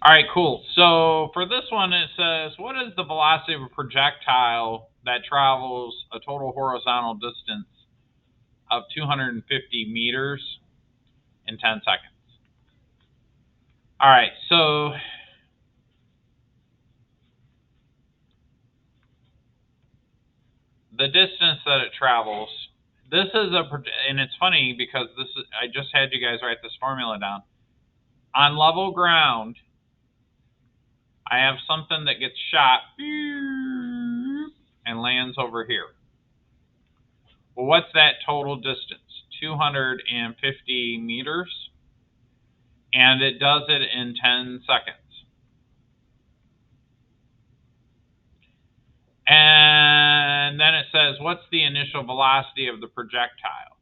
All right, cool. So for this one, it says, what is the velocity of a projectile that travels a total horizontal distance of 250 meters in 10 seconds? All right, so the distance that it travels, this is and it's funny because I just had you guys write this formula down. On level ground, I have something that gets shot and lands over here. Well, what's that total distance? 250 meters, and it does it in 10 seconds. And then it says, what's the initial velocity of the projectile?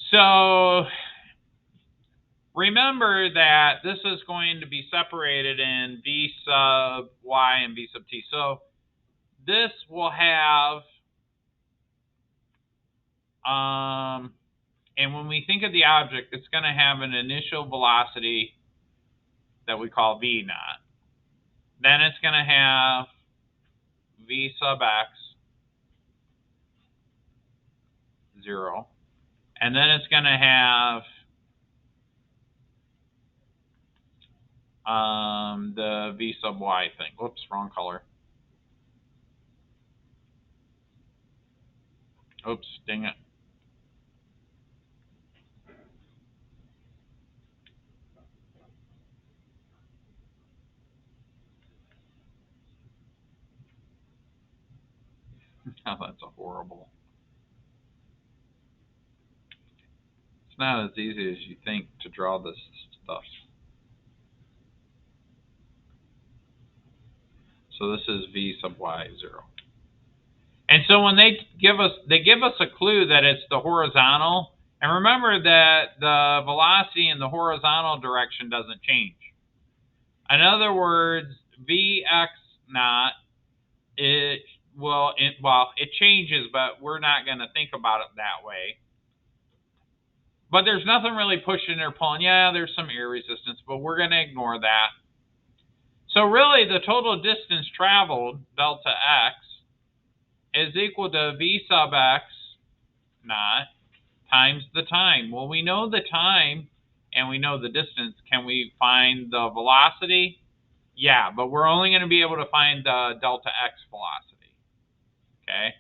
So remember that this is going to be separated in v sub y and v sub t. So this will have, and when we think of the object, it's going to have an initial velocity that we call v naught. Then it's going to have v sub x, 0. And then it's going to have the v sub y thing. Whoops, wrong color. Oops, dang it. Oh, that's a horrible. It's not as easy as you think to draw this stuff. So this is v sub y, 0. And so when they give us a clue that it's the horizontal, and remember that the velocity in the horizontal direction doesn't change. In other words, Vx naught, it changes, but we're not going to think about it that way. But there's nothing really pushing or pulling. Yeah, there's some air resistance, but we're going to ignore that. So really, the total distance traveled, delta x, is equal to v sub x naught times the time. Well, we know the time and we know the distance. Can we find the velocity? Yeah, but we're only going to be able to find the delta x velocity. Okay?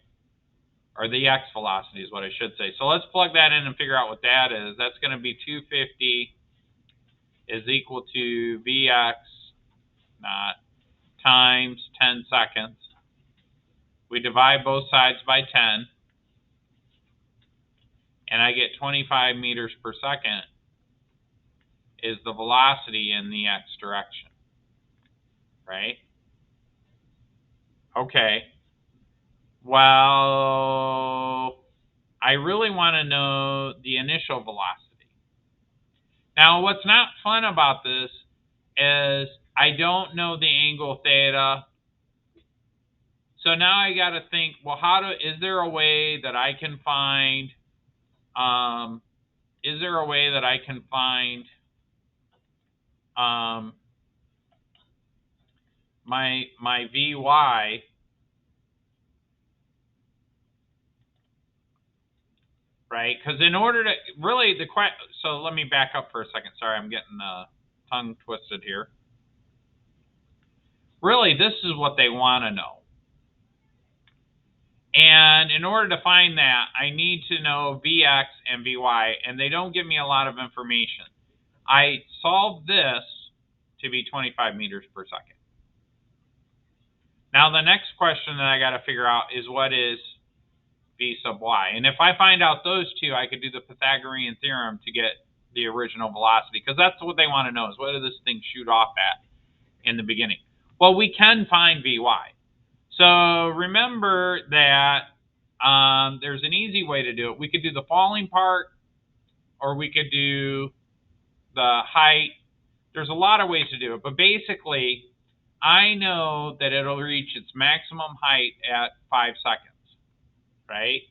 Or the x velocity is what I should say. So let's plug that in and figure out what that is. That's going to be 250 is equal to Vx naught times 10 seconds. We divide both sides by 10, and I get 25 meters per second is the velocity in the x direction, right? Okay. Well, I really want to know the initial velocity. Now, what's not fun about this is I don't know the angle theta. So now I got to think, well, is there a way that I can find, my Vy, right? Because in order to really so let me back up for a second. Sorry, I'm getting tongue twisted here. Really, this is what they want to know. And in order to find that, I need to know Vx and Vy, and they don't give me a lot of information. I solved this to be 25 meters per second. Now, the next question that I got to figure out is what is v sub y. And if I find out those two, I could do the Pythagorean theorem to get the original velocity, because that's what they want to know is what does this thing shoot off at in the beginning. Well, we can find Vy. So remember that there's an easy way to do it. We could do the falling part, or we could do the height. There's a lot of ways to do it, but basically, I know that it'll reach its maximum height at 5 seconds, right?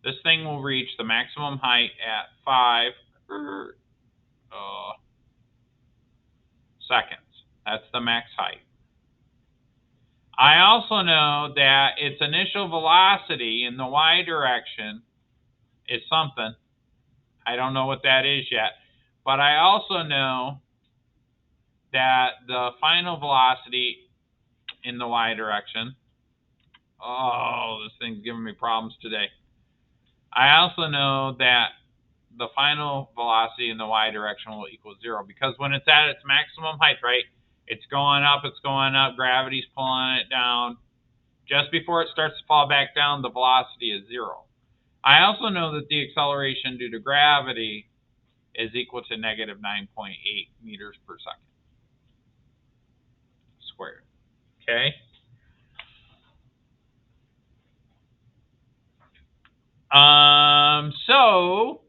This thing will reach the maximum height at 5. the max height. I also know that its initial velocity in the y direction is something. I don't know what that is yet. But I also know that the final velocity in the y direction, oh, this thing's giving me problems today. I also know that the final velocity in the y direction will equal 0, because when it's at its maximum height, right, it's going up, gravity's pulling it down. Just before it starts to fall back down, the velocity is 0. I also know that the acceleration due to gravity is equal to negative 9.8 meters per second squared. Okay? So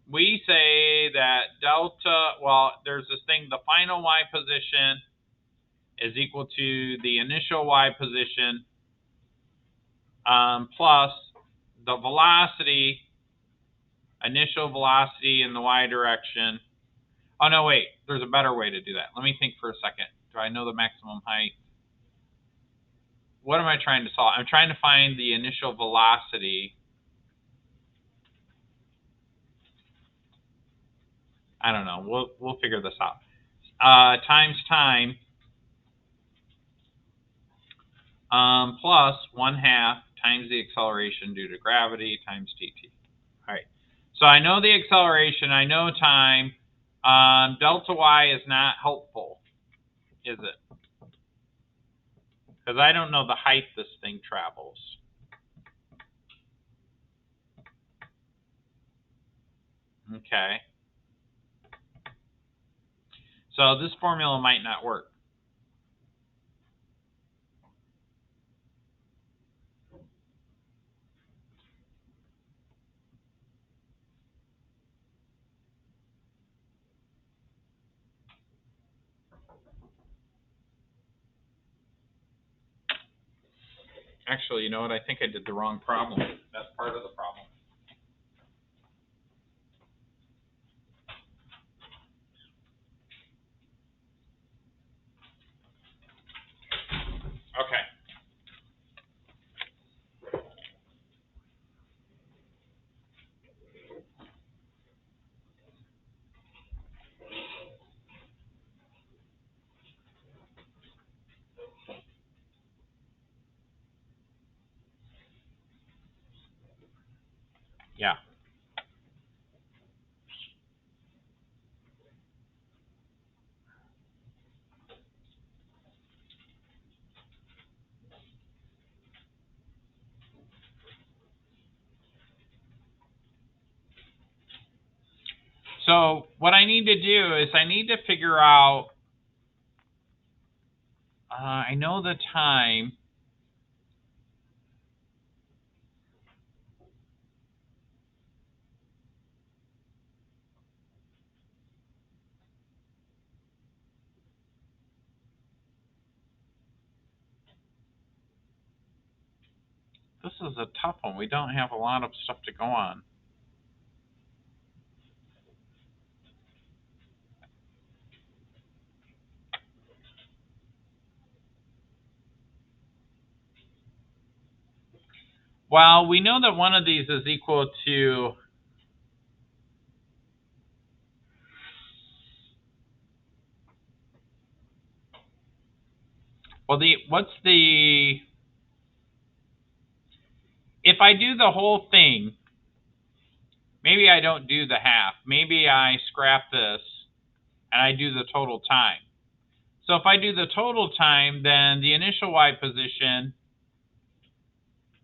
we say that delta, well, there's this thing, the final y position is equal to the initial y position plus the velocity, initial velocity in the y direction. Oh, no, wait, there's a better way to do that. Let me think for a second. Do I know the maximum height? What am I trying to solve? I'm trying to find the initial velocity. I don't know. We'll figure this out. Times time plus 1/2 times the acceleration due to gravity times dt. All right. So I know the acceleration. I know time. Delta y is not helpful, is it? Because I don't know the height this thing travels. Okay. So this formula might not work. Actually, you know what? I think I did the wrong problem. That's part of the problem. Okay. Yeah. So what I need to do is I need to figure out, I know the time. This is a tough one. We don't have a lot of stuff to go on. Well, we know that one of these is equal to, well, if I do the whole thing, maybe I don't do the half. Maybe I scrap this and I do the total time. So if I do the total time, then the initial y position,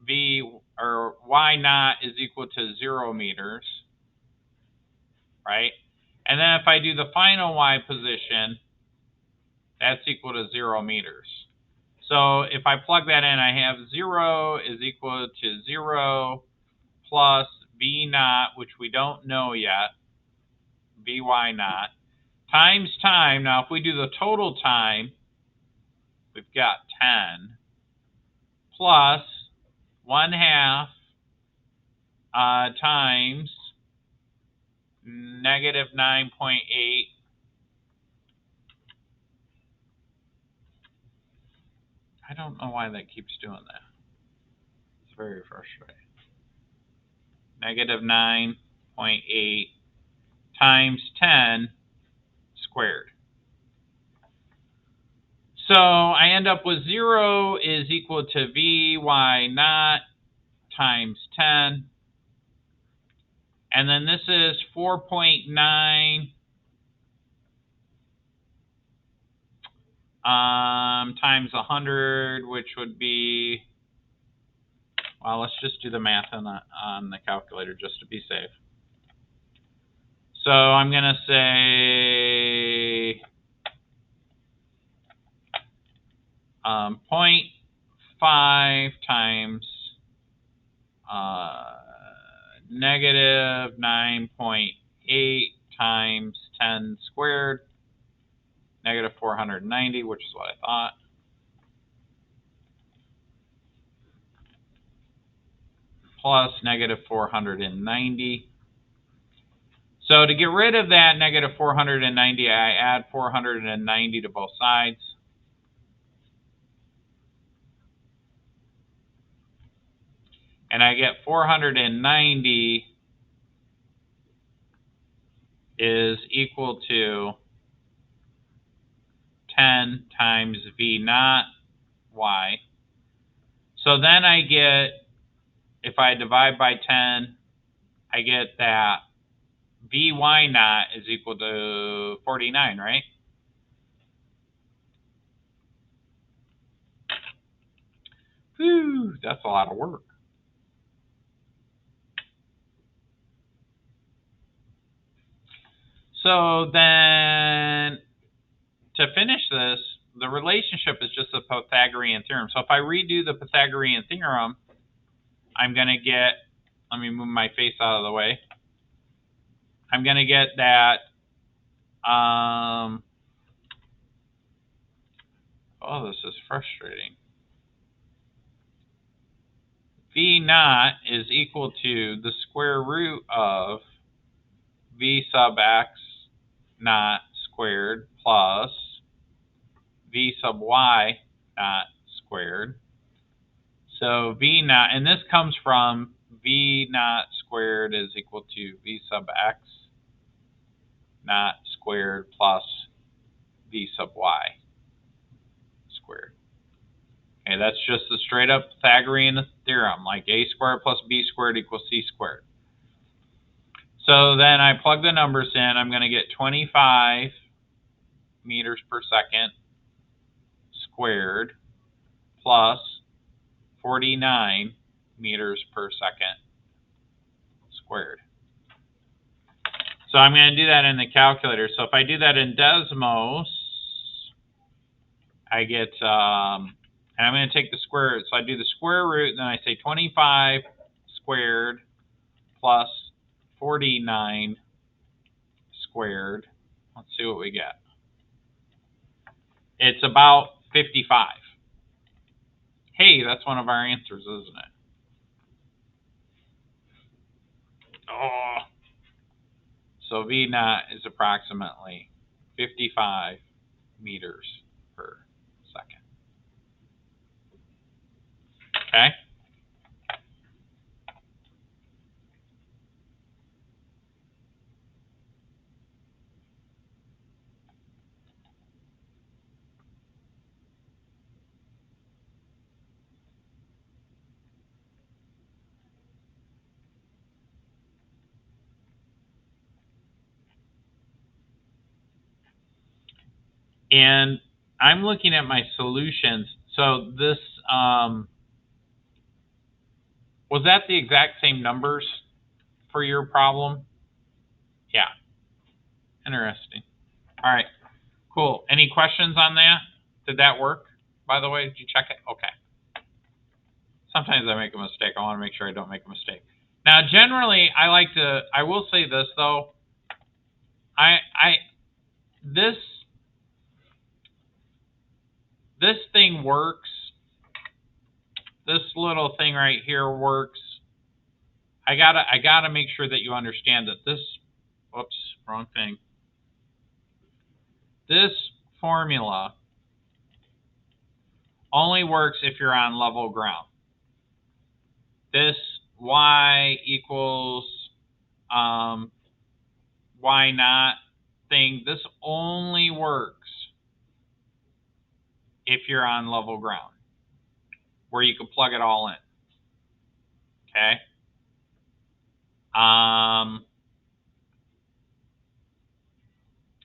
v or y naught, is equal to 0 meters, right? And then if I do the final y position, that's equal to 0 meters. So if I plug that in, I have 0 is equal to 0 plus v naught, which we don't know yet, vy naught, times time. Now, if we do the total time, we've got 10 plus 1/2 times negative 9.8 I don't know why that keeps doing that. It's very frustrating. Negative 9.8 times 10 squared. So I end up with 0 is equal to Vy naught times 10. And then this is 4.9 times 100, which would be, well, let's just do the math on the calculator just to be safe. So I'm going to say 0.5 times negative 9.8 times 10 squared, negative 490, which is what I thought. Plus negative 490. So to get rid of that negative 490, I add 490 to both sides. And I get 490 is equal to 10 times V naught Y. So then I get, if I divide by 10, I get that Vy naught is equal to 49, right? Whew, that's a lot of work. So then, to finish this, the relationship is just the Pythagorean theorem. So if I redo the Pythagorean theorem, I'm going to get, let me move my face out of the way. I'm going to get that, oh, this is frustrating. V naught is equal to the square root of V sub x naught squared plus V sub y naught squared. So V naught, and this comes from V naught squared is equal to V sub x naught squared plus V sub y squared. Okay, that's just the straight up Pythagorean theorem, like a squared plus b squared equals c squared. So then I plug the numbers in. I'm going to get 25 meters per second squared plus 49 meters per second squared. So I'm going to do that in the calculator. So if I do that in Desmos, I get, and I'm going to take the square root. So I do the square root, and then I say 25 squared plus 49 squared. Let's see what we get. It's about 55. Hey, that's one of our answers, isn't it? Oh. So V naught is approximately 55 meters per second. Okay? And I'm looking at my solutions. So this, was that the exact same numbers for your problem? Yeah. Interesting. All right. Cool. Any questions on that? Did that work? By the way, did you check it? Okay. Sometimes I make a mistake. I want to make sure I don't make a mistake. Now, generally, I will say this though. This thing works. This little thing right here works. I gotta make sure that you understand that this, whoops, wrong thing. This formula only works if you're on level ground. This y equals y not thing, this only works if you're on level ground, where you can plug it all in. Okay?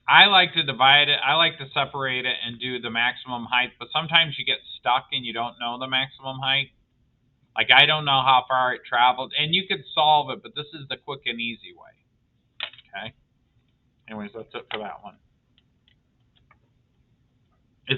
I like to divide it. I like to separate it and do the maximum height, but sometimes you get stuck and you don't know the maximum height. Like, I don't know how far it traveled, and you could solve it, but this is the quick and easy way. Okay? Anyways, that's it for that one.